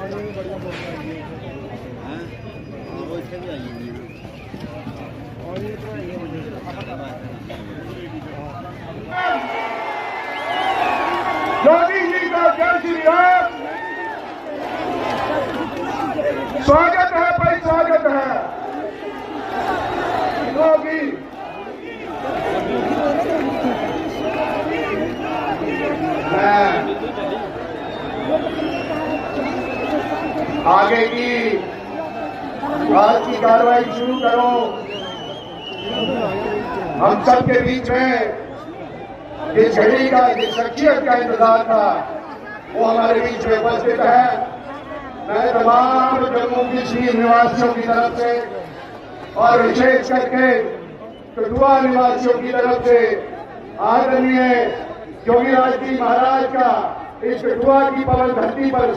योगी जी का जय श्री राम। स्वागत है भाई, स्वागत है योगी। आगे की आज की कार्रवाई शुरू करो। हम सबके बीच में जिस घड़ी का, जिस शख्सियत का इंतजार था, वो हमारे बीच में उपस्थित है। मैं तमाम जम्मू कश्मीर निवासियों की तरफ से और विशेष करके कठुआ निवासियों की तरफ से आदरणीय योगीराज जी महाराज का इस कठुआ की पवन धरती पर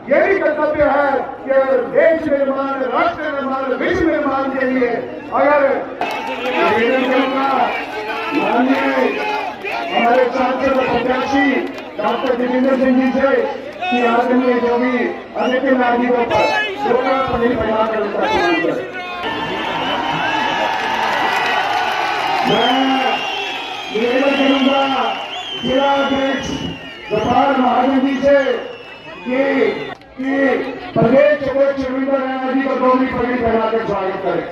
यह भी कर्तव्य है कि अगर देश निर्माण, राष्ट्र निर्माण, विश्व निर्माण के लिए अगर हमारे सांसद और प्रत्याशी डॉक्टर जितेंद्र सिंह जी से कि आदरणीय योगी आदित्यनाथ जी को नहीं बढ़ा कर उनका सम्मान करें। मैं निवेदन करूंगा जिला अध्यक्ष जफार महाजन जी से कि प्रदेश अध्यक्ष रविंद्र रैना जी को दोनों पगड़ी पहनाकर स्वागत करें।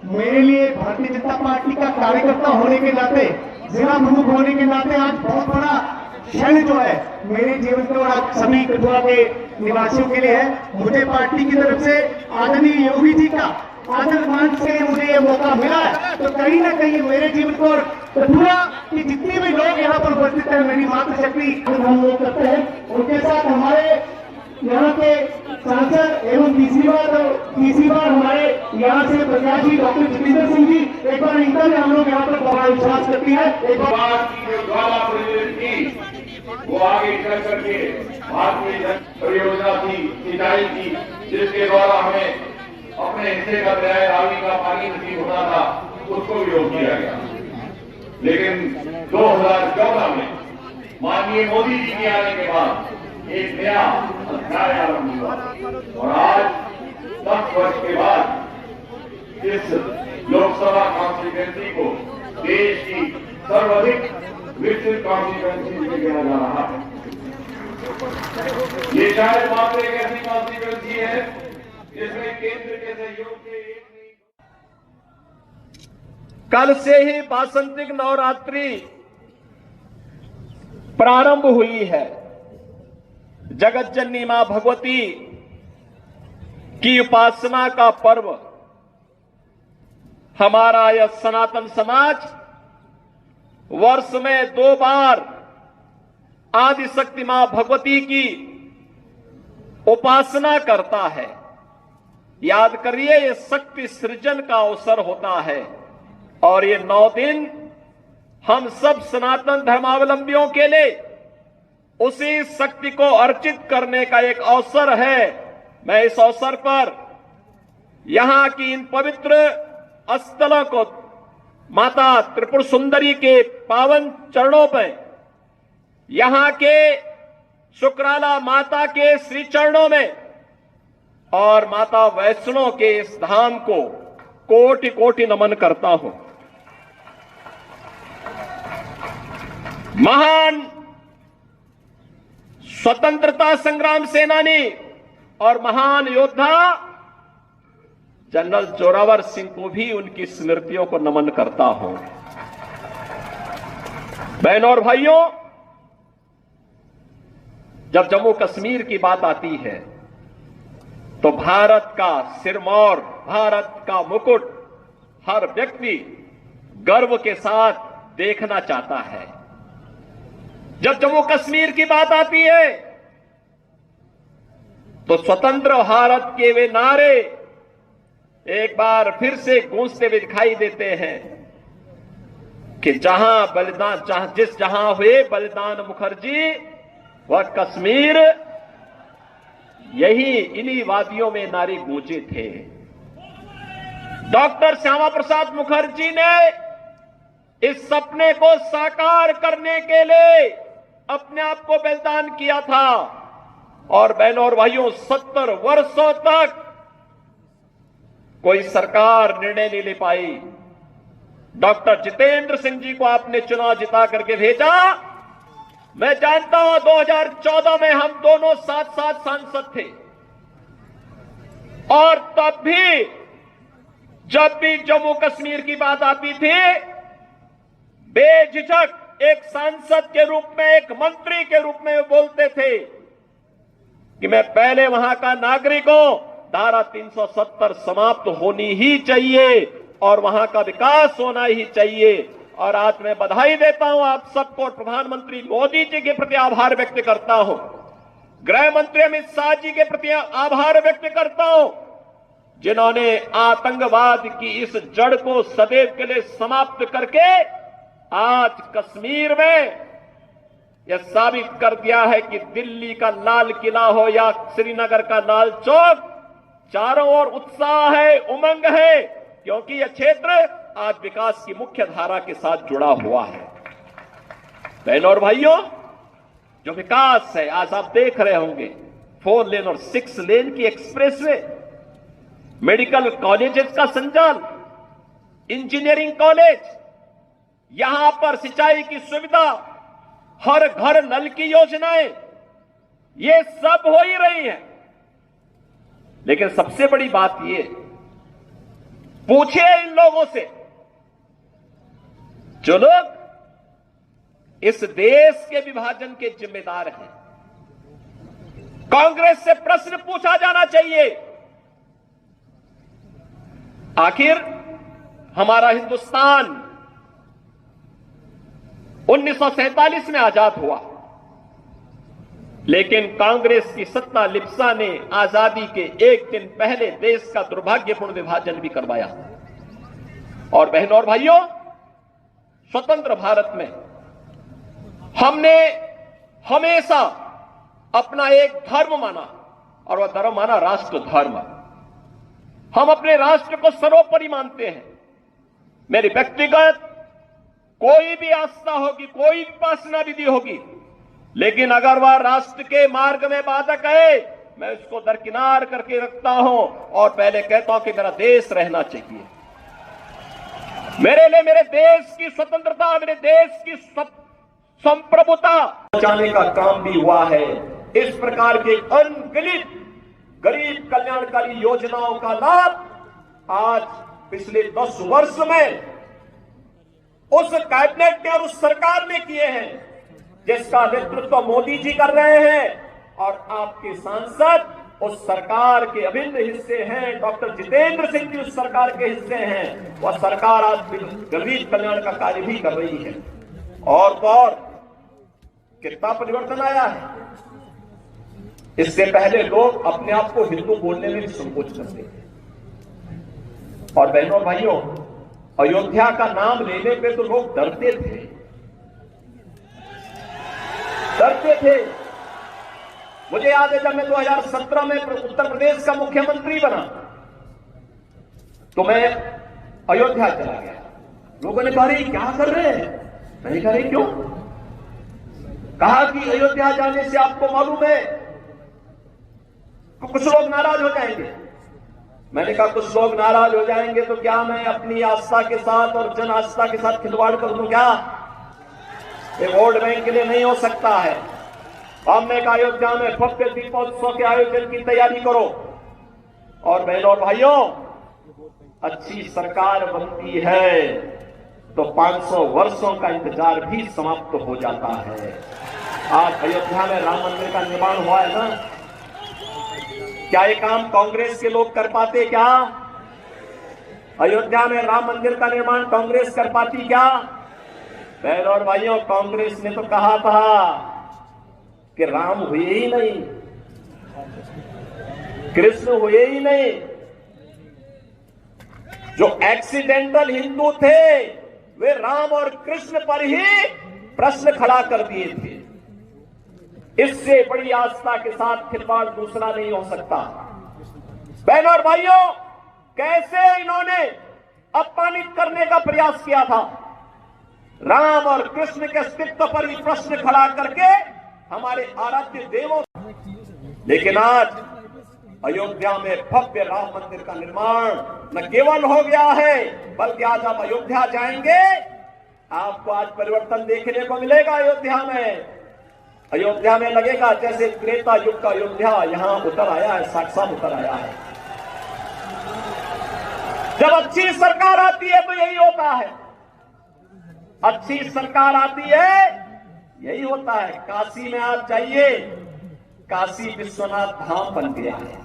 मेरे लिए भारतीय जनता पार्टी का कार्यकर्ता होने के नाते, जिला प्रमुख होने के नाते आज बहुत बड़ा क्षण जो है मेरे जीवन में और सभी कठुआ के निवासियों के लिए है। मुझे पार्टी की तरफ से आदरणीय योगी जी का आदर मान से मुझे ये मौका मिला है, तो कहीं ना कहीं मेरे जीवन को और कठुआ के जितने भी लोग यहाँ पर उपस्थित है, मेरी मातृशक्ति हम लोग करते हैं, उनके साथ हमारे यहाँ के सांसद एवं तीसरी बार हमारे यहाँ से प्रत्याशी डॉक्टर जितेंद्र सिंह जी, एक बार इनका भी हम लोग यहाँ पर बड़ा विश्वास करती है। एक बार की जो ज्वाला प्रज्वलित की वो आगे चल करके भारतीय जन परियोजना थी, सिंचाई की, जिसके द्वारा हमें अपने हिस्से का दरियाई रावी का पानी नसीब होना था, उसको भी रोक दिया गया। लेकिन 2014 में माननीय मोदी जी के आने के बाद एक नया अध्याय आरंभ हुआ और आज 10 वर्ष के बाद इस लोकसभा कॉन्स्टिट्यूएंसी को देश की सर्वाधिक विकसित कॉन्स्टिट्यूएंसी में गिना जा रहा है। ये शायद मात्र एक ऐसी कॉन्स्टिट्यूएंसी है जिसमें केंद्र के सहयोग से कल से ही वासंतिक नवरात्रि प्रारंभ हुई है। जगत जननी मां भगवती की उपासना का पर्व हमारा यह सनातन समाज वर्ष में 2 बार आदिशक्ति मां भगवती की उपासना करता है। याद करिए, यह शक्ति सृजन का अवसर होता है और ये 9 दिन हम सब सनातन धर्मावलंबियों के लिए उसी शक्ति को अर्चित करने का एक अवसर है। मैं इस अवसर पर यहां की इन पवित्र स्थलों को माता त्रिपुर सुंदरी के पावन चरणों पर, यहां के शुक्राला माता के श्री चरणों में और माता वैष्णो के इस धाम को कोटि कोटि नमन करता हूं। महान स्वतंत्रता संग्राम सेनानी और महान योद्धा जनरल जोरावर सिंह को भी उनकी स्मृतियों को नमन करता हूं। बहनों और भाइयों, जब जम्मू कश्मीर की बात आती है तो भारत का सिरमौर, भारत का मुकुट हर व्यक्ति गर्व के साथ देखना चाहता है। जब जम्मू कश्मीर की बात आती है तो स्वतंत्र भारत के वे नारे एक बार फिर से गूंजते हुए दिखाई देते हैं कि जहां हुए बलिदान मुखर्जी वह कश्मीर, यही इन्हीं वादियों में नारे गूंजे थे। डॉक्टर श्यामा प्रसाद मुखर्जी ने इस सपने को साकार करने के लिए अपने आप को बलिदान किया था। और बहनों और भाइयों 70 वर्षों तक कोई सरकार निर्णय नहीं ले पाई। डॉक्टर जितेंद्र सिंह जी को आपने चुनाव जिता करके भेजा। मैं जानता हूं 2014 में हम दोनों साथ साथ सांसद थे और तब भी जब भी जम्मू कश्मीर की बात आती थी, बेझिझक एक सांसद के रूप में, एक मंत्री के रूप में बोलते थे कि मैं पहले वहां का नागरिक हूं, धारा 370 समाप्त होनी ही चाहिए और वहां का विकास होना ही चाहिए। और आज मैं बधाई देता हूं आप सबको और प्रधानमंत्री मोदी जी के प्रति आभार व्यक्त करता हूं, गृह मंत्री अमित शाह जी के प्रति आभार व्यक्त करता हूं, जिन्होंने आतंकवाद की इस जड़ को सदैव के लिए समाप्त करके आज कश्मीर में यह साबित कर दिया है कि दिल्ली का लाल किला हो या श्रीनगर का लाल चौक, चारों ओर उत्साह है, उमंग है, क्योंकि यह क्षेत्र आज विकास की मुख्य धारा के साथ जुड़ा हुआ है। बहनों और भाइयों, जो विकास है आज आप देख रहे होंगे, 4 लेन और 6 लेन की एक्सप्रेसवे, मेडिकल कॉलेजेस का संचालन, इंजीनियरिंग कॉलेज, यहां पर सिंचाई की सुविधा, हर घर नल की योजनाएं, ये सब हो ही रही है। लेकिन सबसे बड़ी बात ये, पूछिए इन लोगों से जो लोग इस देश के विभाजन के जिम्मेदार हैं, कांग्रेस से प्रश्न पूछा जाना चाहिए, आखिर हमारा हिंदुस्तान 1947 में आजाद हुआ, लेकिन कांग्रेस की सत्ता लिप्सा ने आजादी के एक दिन पहले देश का दुर्भाग्यपूर्ण विभाजन भी करवाया। और बहनों और भाइयों, स्वतंत्र भारत में हमने हमेशा अपना एक धर्म माना और वह धर्म माना राष्ट्र धर्म। हम अपने राष्ट्र को सर्वोपरि मानते हैं। मेरी व्यक्तिगत कोई भी आस्था होगी, कोई भी उपासना विधि होगी, लेकिन अगर वह राष्ट्र के मार्ग में बाधक है, मैं उसको दरकिनार करके रखता हूं और पहले कहता हूं कि मेरा देश रहना चाहिए। मेरे लिए मेरे देश की स्वतंत्रता, मेरे देश की संप्रभुता बचाने का काम भी हुआ है। इस प्रकार के अनगिनत गरीब कल्याणकारी योजनाओं का लाभ आज पिछले 10 वर्ष में उस कैबिनेट ने और उस सरकार ने किए हैं, जिसका नेतृत्व मोदी जी कर रहे हैं और आपके सांसद उस सरकार के अभिन्न हिस्से हैं। डॉक्टर जितेंद्र सिंह जी उस सरकार के हिस्से हैं। वह सरकार आज गरीब कल्याण का कार्य भी कर रही है। और तो और कितना परिवर्तन आया है। इससे पहले लोग अपने आप को हिंदू बोलने में भी संकोच करते थे। और बहनों भाइयों, अयोध्या का नाम लेने पे तो लोग डरते थे। मुझे याद है जब मैं 2017 में उत्तर प्रदेश का मुख्यमंत्री बना तो मैं अयोध्या चला गया। लोगों ने कहा रे क्या कर रहे हैं? मैंने कहा रे क्यों? कहा कि अयोध्या जाने से आपको मालूम है कुछ लोग नाराज हो जाएंगे। मैंने कहा कुछ लोग नाराज हो जाएंगे तो क्या मैं अपनी आस्था के साथ और जन आस्था के साथ खिलवाड़ कर दूं क्या? ये वोट बैंक के लिए नहीं हो सकता है। हमने कहा अयोध्या में भव्य दीपोत्सव के आयोजन की तैयारी करो। और बहनों और भाइयों, अच्छी सरकार बनती है तो 500 वर्षों का इंतजार भी समाप्त हो जाता है। आज अयोध्या में राम मंदिर का निर्माण हुआ है ना, क्या ये काम कांग्रेस के लोग कर पाते क्या? अयोध्या में राम मंदिर का निर्माण कांग्रेस कर पाती क्या? बहनों और भाइयों, कांग्रेस ने तो कहा था कि राम हुए ही नहीं, कृष्ण हुए ही नहीं। जो एक्सीडेंटल हिंदू थे वे राम और कृष्ण पर ही प्रश्न खड़ा कर दिए थे। इससे बड़ी आस्था के साथ खिलवाड़ दूसरा नहीं हो सकता। बहनों और भाइयों, कैसे इन्होंने अपमानित करने का प्रयास किया था। राम और कृष्ण के अस्तित्व पर ही प्रश्न खड़ा करके हमारे आराध्य देवों, लेकिन आज अयोध्या में भव्य राम मंदिर का निर्माण न केवल हो गया है, बल्कि आज आप अयोध्या जाएंगे, आपको आज परिवर्तन देखने को मिलेगा। अयोध्या में लगेगा जैसे त्रेता युग का अयोध्या यहां उतर आया है, साक्षात उतर आया है। जब अच्छी सरकार आती है तो यही होता है, अच्छी सरकार आती है यही होता है। काशी में आप जाइए, काशी विश्वनाथ धाम बन गया है।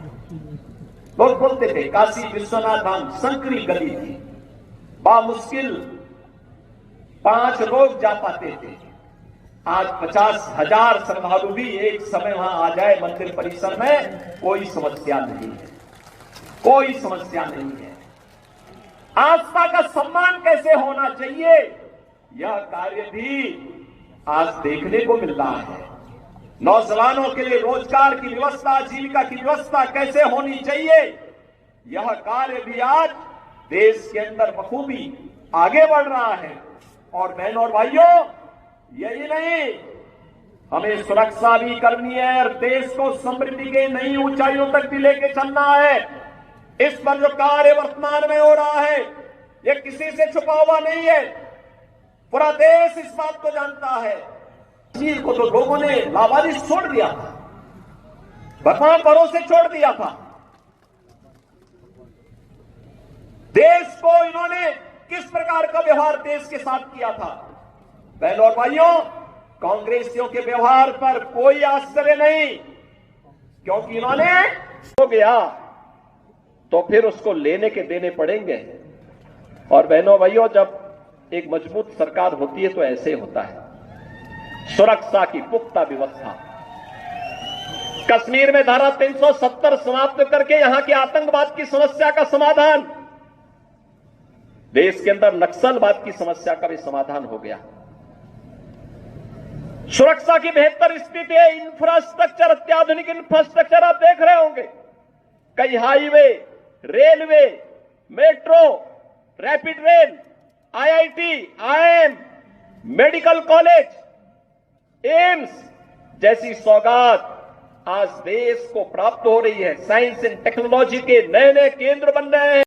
लोग बोलते थे काशी विश्वनाथ धाम संकरी गली थी, बामुश्किल 5 लोग जा पाते थे। आज 50,000 श्रद्धालु भी एक समय वहां आ जाए मंदिर परिसर में, कोई समस्या नहीं है, कोई समस्या नहीं है। आस्था का सम्मान कैसे होना चाहिए, यह कार्य भी आज देखने को मिल रहा है। नौजवानों के लिए रोजगार की व्यवस्था, आजीविका की व्यवस्था कैसे होनी चाहिए, यह कार्य भी आज देश के अंदर बखूबी आगे बढ़ रहा है। और बहनों और भाइयों, यही नहीं, हमें सुरक्षा भी करनी है और देश को समृद्धि के नई ऊंचाइयों तक भी लेके चलना है। इस पर जो कार्य वर्तमान में हो रहा है, यह किसी से छुपा हुआ नहीं है, पूरा देश इस बात को जानता है। चीज को तो लोगों ने लावारिस छोड़ दिया था, भगवान भरोसे छोड़ दिया था। देश को इन्होंने किस प्रकार का व्यवहार देश के साथ किया था। बहनों और भाइयों, कांग्रेसियों के व्यवहार पर कोई आश्चर्य नहीं, क्योंकि इन्होंने हो गया तो फिर उसको लेने के देने पड़ेंगे। और बहनों भाइयों, जब एक मजबूत सरकार होती है तो ऐसे होता है। सुरक्षा की पुख्ता व्यवस्था, कश्मीर में धारा 370 समाप्त करके यहां के आतंकवाद की समस्या का समाधान, देश के अंदर नक्सलवाद की समस्या का भी समाधान हो गया। सुरक्षा की बेहतर स्थिति है, इंफ्रास्ट्रक्चर, अत्याधुनिक इंफ्रास्ट्रक्चर आप देख रहे होंगे, कई highway, railway, metro, rapid rail, IIT, IIM, medical college, AIIMS जैसी सौगात आज देश को प्राप्त हो रही है। साइंस एंड टेक्नोलॉजी के नए नए केंद्र बन रहे हैं।